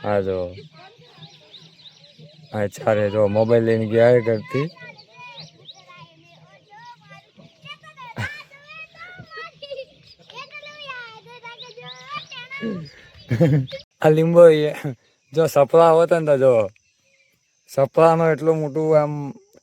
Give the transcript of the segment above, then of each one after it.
હા જો અચ્છા રે જો મોબાઈલ લઈને ગયા કરતી આ લીંબો જો સપડા હોત ને તો જો સપડાનો એટલું મોટું આમ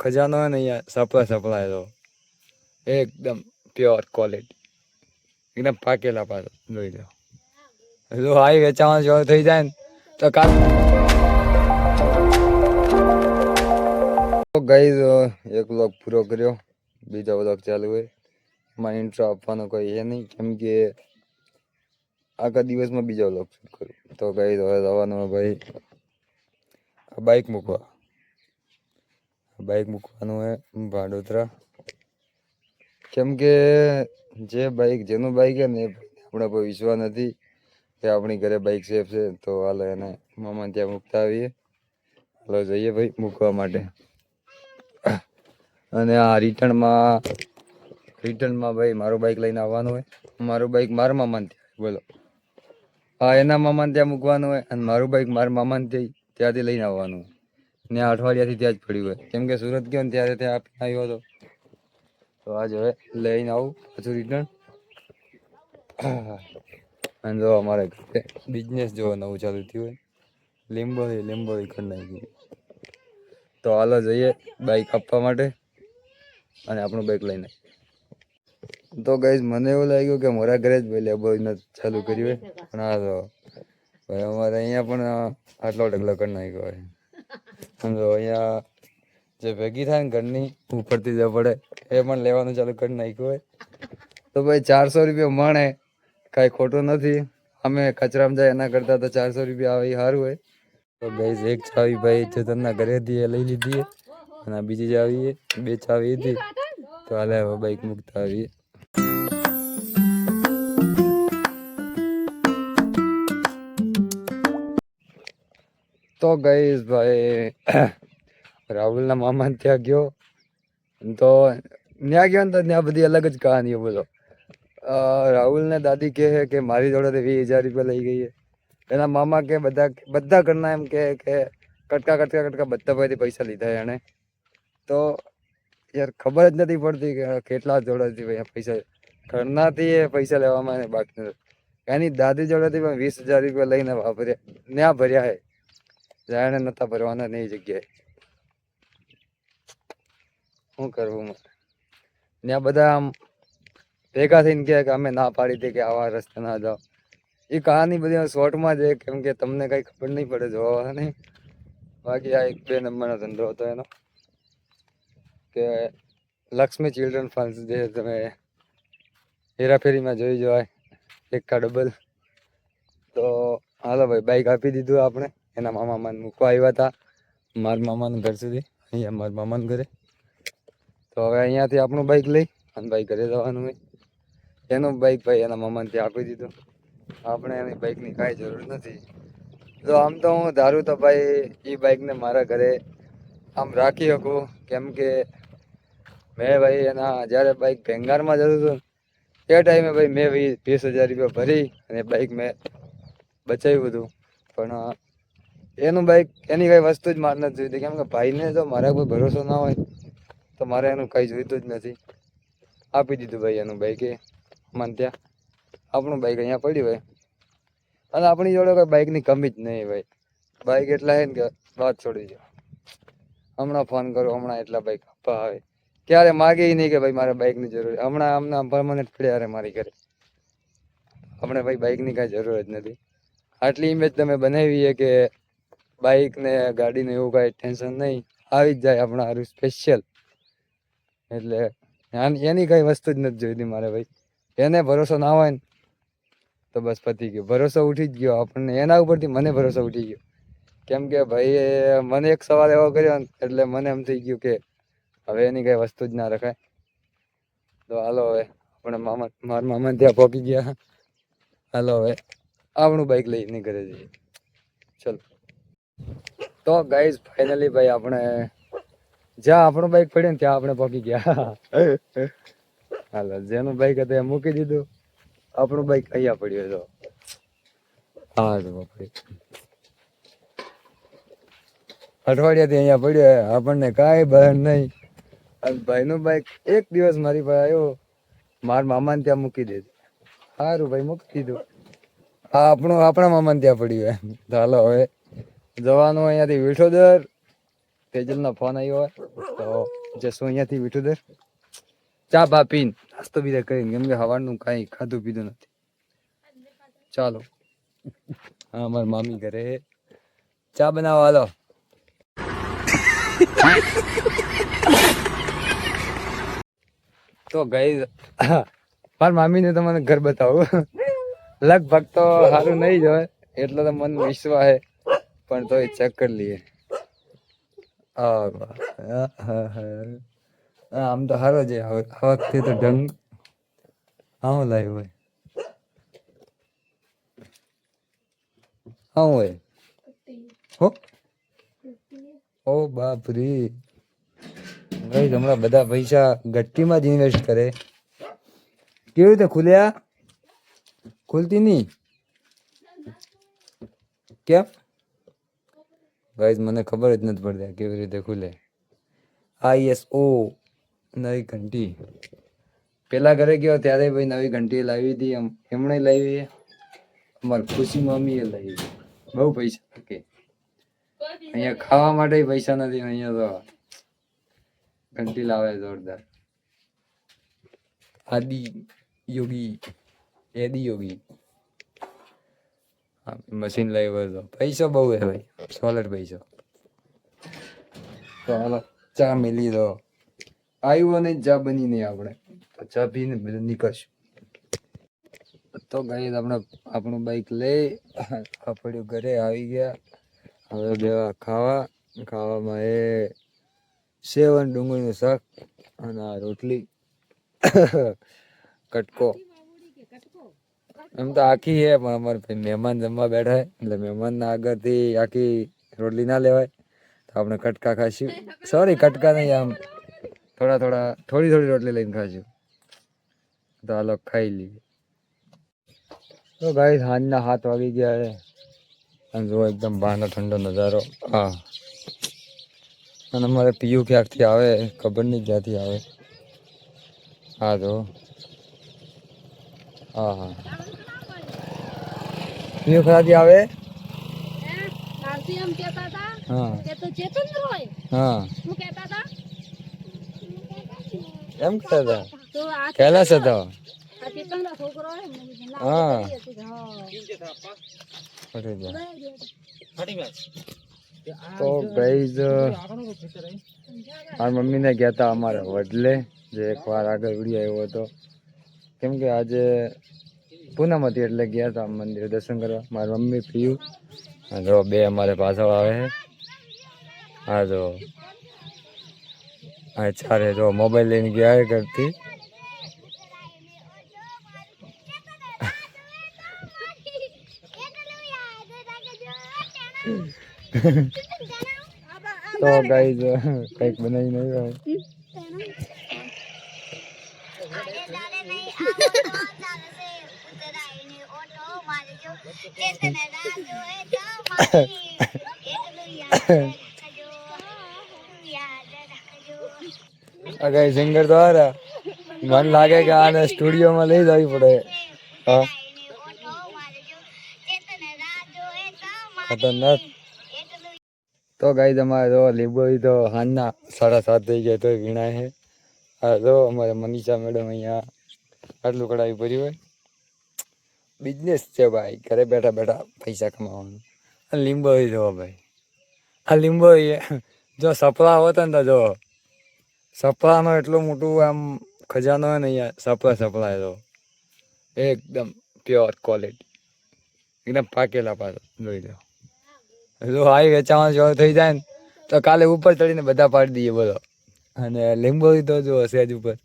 ખજાનો હોય ને અહીંયા સપડા તો એકદમ પ્યોર ક્વોલિટી એકદમ પાકેલા પાછો જોઈ લો જો હાઈ વેચાવાનો જો થઈ જાય ને તો કાલ ગઈ એક વ્લોગ પૂરો કર્યો બીજો વ્લોગ ચાલુ હોય એમાં ઇન્ટ્રો આપવાનો કોઈ એ નહીં કેમ કે આખા દિવસમાં બીજો વ્લોગ શૂટ કરું તો ગઈ હવે જવાનું ભાઈ બાઇક મૂકવાનું હોય ભાડોદરા કેમ કે જેનું બાઇક છે ને એ આપણા પર વિશ્વાસ નથી કે આપણી ઘરે બાઇક સેફ છે તો હાલો એને મામા ત્યાં મૂકતા આવીએ હાલો જઈએ ભાઈ મૂકવા માટે અને આ રિટર્નમાં ભાઈ મારું બાઇક લઈને આવવાનું હોય મારું બાઇક મારા મામાને ત્યાં બોલો હા એના મામાને ત્યાં મૂકવાનું હોય અને મારું બાઇક મારા મામાને ત્યાંથી લઈને આવવાનું હોય ને અઠવાડિયાથી ત્યાં જ પડ્યું હોય કેમ કે સુરત ગયો ને ત્યારે ત્યાં આપીને આવ્યો હતો તો આજ હવે લઈને આવું પાછું રિટર્ન અને જો અમારે બિઝનેસ જો નવું ચાલુ થયું હોય લીંબો કરી નાખી તો હાલો જઈએ બાઇક આપવા માટે અને આપણું બાઇક લઈને તો ગાઈઝ મને એવું લાગ્યું કે મારા ઘરે જ ભાઈ લેબો ચાલુ કર્યું હોય પણ આ તો ભાઈ અમારે અહીંયા પણ આટલો ઢગલો કરી નાખ્યો હોય સમજો અહીંયા જે ભેગી થાય ને ઘરની ઉપરથી જવા પડે એ પણ લેવાનું ચાલુ કરી નાખ્યું હોય તો ભાઈ 400 રૂપિયા મળે કાંઈ ખોટું નથી અમે કચરામાં જાય એના કરતાં તો 400 રૂપિયા આવે સારું હોય તો ગાઈઝ એક ચાવી ભાઈ ચેતનના ઘરેથી લઈ લીધી અને બીજી ચાવી 2 ચાવી હતી તો હાલે હવે બાઇક મૂકતા આવીએ તો ગાઈઝ ભાઈ રાહુલના મામા ત્યાં ગયો તો ત્યાં ગયો ને તો ત્યાં બધી અલગ જ કહાનીઓ બોલો રાહુલને દાદી કહે કે મારી જોડે 20,000 રૂપિયા લઈ ગઈ એના મામા કે બધા ઘરના એમ કે કટકા બધા ભાઈથી પૈસા લીધા એણે તો યાર ખબર જ નથી પડતી કે કેટલા જોડેથી પૈસા ઘરનાથી એ પૈસા લેવામાં બાકી નથી એની દાદી જોડેથી પણ 20,000 રૂપિયા લઈને વાપર્યા ત્યાં ભર્યા હે જાણે નતા ભરવાના નહીં જગ્યાએ શું કરવું ત્યાં બધા આમ ભેગા થઈને કહે કે અમે ના પાડી દે કે આવા રસ્તે ના જાઓ એ કહાની બધી શોર્ટમાં જ કેમ કે તમને કઈ ખબર નહીં પડે જોવા નહીં બાકી આ 1-2 નંબરનો ધંધો હતો એનો કે લક્ષ્મી ચિલ્ડ્રન ફંડ જે તમે હેરાફેરીમાં જોઈ જવાય એકા ડબલ તો હાલો ભાઈ બાઇક આપી દીધું આપણે એના મામા મૂકવા આવ્યા હતા મારા મામાનું ઘર સુધી અહીંયા મારા મામાનું ઘરે તો હવે અહીંયાથી આપણું બાઇક લઈ અને ભાઈ ઘરે જવાનું હોય એનું બાઇક ભાઈ એના મામાને ત્યાં આપી દીધું આપણે એની બાઇકની કાંઈ જરૂર નથી તો આમ તો હું ધારું તો ભાઈ એ બાઇકને મારા ઘરે આમ રાખી શકું કેમ કે મેં ભાઈ એના જ્યારે બાઇક ભેંગારમાં જતું હતું એ ટાઈમે ભાઈ મેં 20,000 રૂપિયા ભરી અને બાઇક મેં બચાવ્યું હતું પણ એનું બાઇક એની કઈ વસ્તુ જ મારે નથી જોઈતી કેમ કે ભાઈને જો મારા કોઈ ભરોસો ના હોય તો મારે એનું કઈ જોઈતું જ નથી આપી દીધું ભાઈ એનું બાઇક એ મને ત્યાં આપણું બાઇક અહીંયા પડ્યું હોય અને આપણી જોડે કોઈ બાઇકની કમી જ નહીં ભાઈ બાઇક એટલા હે ને કે વાત છોડી દો હમણાં ફોન કરો હમણાં એટલા બાઇક આપવા આવે ક્યારે માગે નહીં કે ભાઈ મારે બાઇકની જરૂર હમણાં પરમાનન્ટ પડ્યા રે મારી ઘરે આપણે ભાઈ બાઇકની કાંઈ જરૂર જ નથી આટલી ઇમેજ તમે બનાવી છે કે બાઇક ને ગાડીને એવું કાંઈ ટેન્શન નહીં આવી જ જાય આપણા હારું સ્પેશિયલ એટલે એની કઈ વસ્તુ જ નથી જોઈતી મારે ભાઈ એને ભરોસો ના હોય ને તો બસ પતી ગયો ભરોસો ઉઠી જ ગયો આપણને એના ઉપરથી મને ભરોસો ઉઠી ગયો કેમ કે ભાઈ મને એક સવાલ એવો કર્યો એટલે મને એમ થઈ ગયું કે હવે એની કઈ વસ્તુ જ ના રખાય તો હાલો હવે આપણે મારા મામા ત્યાં પહોંચી ગયા હાલો હવે આપણું બાઇક લઈને ઘરે જઈએ ચલો તો ગાઈઝ ફાઇનલી ભાઈ આપણે જ્યાં આપણું બાઇક પડ્યું ને ત્યાં આપણે પહોંચી ગયા હાલો જેનું બાઇક હતું એ મૂકી દીધું આપણું બાઇક અહીંયા પડ્યું તો હા તો અઠવાડિયાથી અહીંયા પડ્યો આપણને કાંઈ બહાર નહીં. અને ભાઈનું બાઈક એક દિવસ મારી પાસે આવ્યો, મારા મામાને ત્યાં મૂકી દેજો. સારું ભાઈ મૂકી દીધું. આપણા મામાને ત્યાં પડ્યું એમ. ચાલો હવે જવાનું અહીંયાથી વિઠોદર. તેજલનો ફોન આવ્યો હોય તો જશું અહીંયાથી વિઠોદર. ચા બા પીને નાસ્તો બીજા કરીને, કેમ કે સવારનું કાંઈ ખાધું પીધું નથી. ચાલો હા અમારા મામી ઘરે ચા બનાવવા હાલો. તો ગઈ મારા મામીને તો મને ઘર બતાવું. લગભગ તો સારું નહીં જ હોય એટલો તો મને વિશ્વાસ છે, પણ તો ચેક કરી લઈએ. આમ તો સારો છે. વખતે તો ઢંગ આવું લાવ્યું હોય. આવું હોય હો. ઓ બાપરી, ભાઈ હમણાં બધા પૈસા ગટ્ટીમાં જ ઇન્વેસ્ટ કરે. કેવી રીતે ખુલ્યા? ખુલતી નહીં કેમ? ભાઈ મને ખબર જ નથી પડતી કેવી રીતે ખુલે. ISO નવી ઘંટી પેલા ઘરે ગયો ત્યારે ભાઈ નવી ઘંટી લાવી હતી. એમણે લાવી, અમારી ખુશી મમ્મીએ લાવી. બહુ પૈસા કે અહીંયા ખાવા માટે પૈસા નથી. અહીંયા તો ઘંટી લાવે જોરદાર. આદિ યોગી મશીન લાવ્યો હતો. પૈસો બહુ હે ભાઈ, સોલર પૈસો. તો હાલો ચા મેલી દો. આવ્યો ને ચા બની નહીં આપણે તો ચા પીને બધું નીકળશું. તો ગાઈસ આપણે આપણું બાઈક લઈ પડ્યું ઘરે આવી ગયા. હવે બેવા ખાવામાં એ સેવન ડુંગળીનું શાક અને આ રોટલી કટકો. એમ તો આખી હે, પણ અમારે ભાઈ મહેમાન જમવા બેઠા એટલે મહેમાનના આગળથી આખી રોટલી ના લેવાય, તો આપણે કટકા ખાશું. સોરી કટકા નહીં, આમ થોડી રોટલી લઈને ખાશું. તો હાલો ખાઈ લઈએ. તો ગાઈસ સાંજના 7 વાગી ગયા છે અને જો એકદમ બહારનો ઠંડો નજારો. હા, અને અમારે પીયું ક્યાંકથી આવે ખબર નહીં ક્યાંથી આવે. હા જો હા પીયું ક્યાંથી આવે. હા એમ કહેતા હતા કૈલાસ હતો. હા તો ગાઈઝ મારી મમ્મીને ગયા હતા અમારે વડલે, જે એકવાર આગળ વિડીયો આવ્યો હતો. કેમ કે આજે પૂનમ હતી એટલે ગયા હતા મંદિરે દર્શન કરવા. મારી મમ્મી પીયું જો બે અમારે પાછળ આવે છે. હા જો હા ચારે જો મોબાઈલ લઈને ગયા કરતી. તો ગાઈઝ કઈક બનાવી નહીં હોય. અગર સિંગર દ્વારા મન લાગે કે આને સ્ટુડિયોમાં લઈ જવી પડે. હા ખતરનાક. તો ગાઈઝ અમારે જો લીંબુ તો હાલના 7:30 થઈ ગયા તો વીણાય છે. હા જો અમારે મનીષા મેડમ અહીંયા આટલું કડાવી ભર્યું હોય. બિઝનેસ છે ભાઈ, ઘરે બેઠા બેઠા પૈસા કમાવાનું. લીંબો જો ભાઈ, આ લીંબો જો સપલા હોત ને તો જો સપલાનો એટલું મોટું આમ ખજાનો હોય ને અહીંયા. સપલા જો એકદમ પ્યોર ક્વોલિટી, એકદમ પાકેલા પાછો જોઈ લો. જો આવી વેચાવાનું જો થઈ જાય ને તો કાલે ઉપર ચડીને બધા પાડી દઈએ બોલો. અને લીંબો તો જો સેજ ઉપર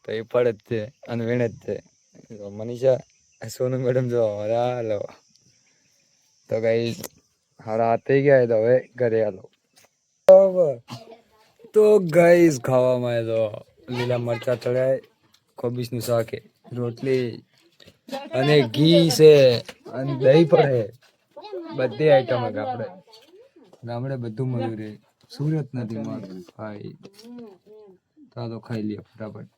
તો એ પડે જ છે અને વીણે જ છે. મનીષા સોનુ મેડમ જો હાલો. તો કઈ 7:30 થઈ ગયા તો હવે ઘરે હાલો. તો ગાઈસ ખાવામાં તો લીલા મરચા તળાય, કોબીજનું શાક, રોટલી અને ઘી છે અને દહીં પડે. બધી આઈટમ આપણે ગામડે બધું મળ્યું રે, સુરત નથી મળતું ભાઈ. તો ખાઈ લ્યો ફટાફટ.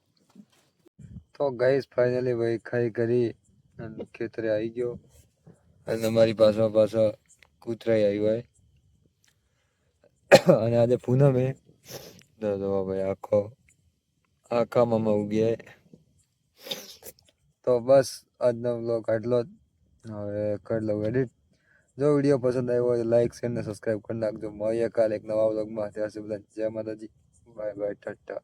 તો ગાઈસ ફાઇનલી ભાઈ ખાઈ કરી અને ખેતરે આવી ગયો અને મારી પાછળ કૂતરાઈ આવ્યો હોય. અને આજે પૂનમ હે તો ભાઈ આખા મામા ઉગ્યા. તો બસ આજનો વ્લોગ આટલો જ. હવે કરી લઉં એડિટ. જો વિડીયો પસંદ આવ્યો હોય તો લાઈક શેર ને સબસ્ક્રાઈબ કરી નાખજો. મળીએ કાલે એક નવા વ્લોગમાં. ત્યાં સુધી જય માતાજી, બાય બાય, ટાટા.